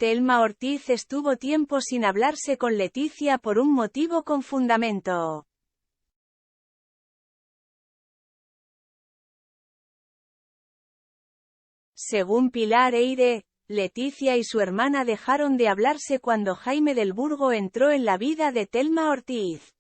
Thelma Ortiz estuvo tiempo sin hablarse con Leticia por un motivo con fundamento. Según Pilar Eyre, Leticia y su hermana dejaron de hablarse cuando Jaime del Burgo entró en la vida de Thelma Ortiz.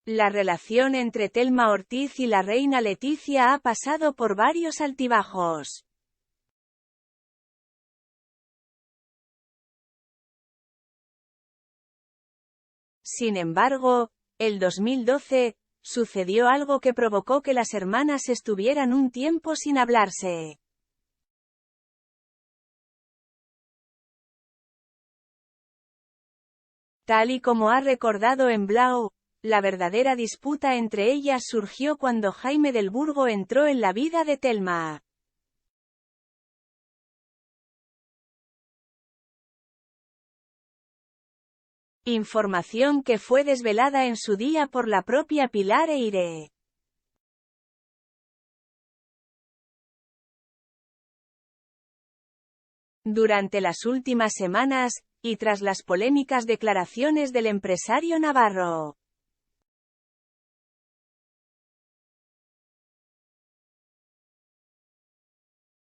La relación entre Thelma Ortiz y la reina Leticia ha pasado por varios altibajos. Sin embargo, el 2012, sucedió algo que provocó que las hermanas estuvieran un tiempo sin hablarse. Tal y como ha recordado en Blau, la verdadera disputa entre ellas surgió cuando Jaime del Burgo entró en la vida de Thelma. Información que fue desvelada en su día por la propia Pilar Eyre. Durante las últimas semanas, y tras las polémicas declaraciones del empresario navarro,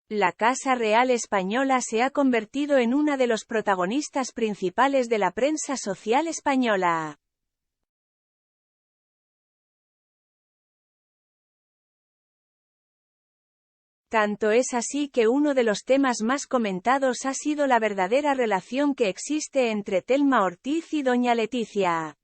la Casa Real Española se ha convertido en una de los protagonistas principales de la prensa social española. Tanto es así que uno de los temas más comentados ha sido la verdadera relación que existe entre Thelma Ortiz y doña Leticia.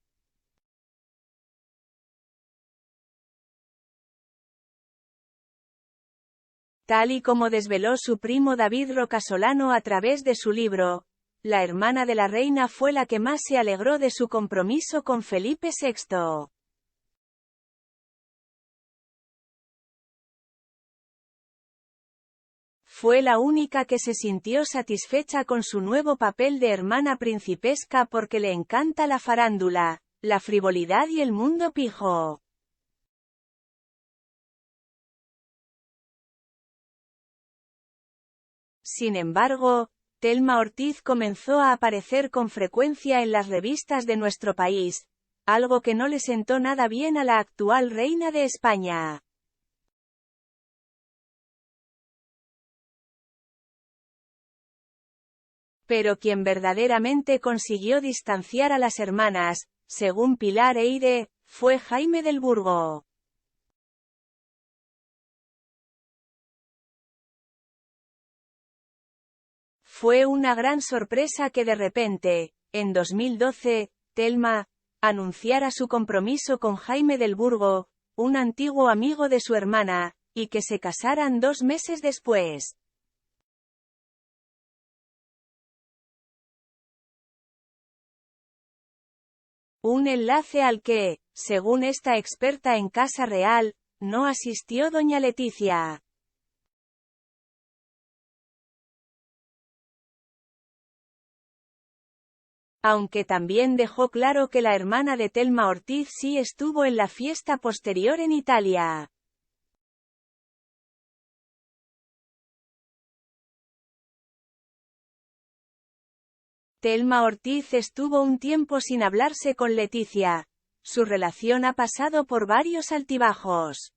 Tal y como desveló su primo David Rocasolano a través de su libro, la hermana de la reina fue la que más se alegró de su compromiso con Felipe VI. Fue la única que se sintió satisfecha con su nuevo papel de hermana principesca porque le encanta la farándula, la frivolidad y el mundo pijo. Sin embargo, Thelma Ortiz comenzó a aparecer con frecuencia en las revistas de nuestro país, algo que no le sentó nada bien a la actual reina de España. Pero quien verdaderamente consiguió distanciar a las hermanas, según Pilar Eyre, fue Jaime del Burgo. Fue una gran sorpresa que de repente, en 2012, Thelma anunciara su compromiso con Jaime del Burgo, un antiguo amigo de su hermana, y que se casaran 2 meses después. Un enlace al que, según esta experta en Casa Real, no asistió doña Leticia. Aunque también dejó claro que la hermana de Thelma Ortiz sí estuvo en la fiesta posterior en Italia. Thelma Ortiz estuvo un tiempo sin hablarse con Leticia. Su relación ha pasado por varios altibajos.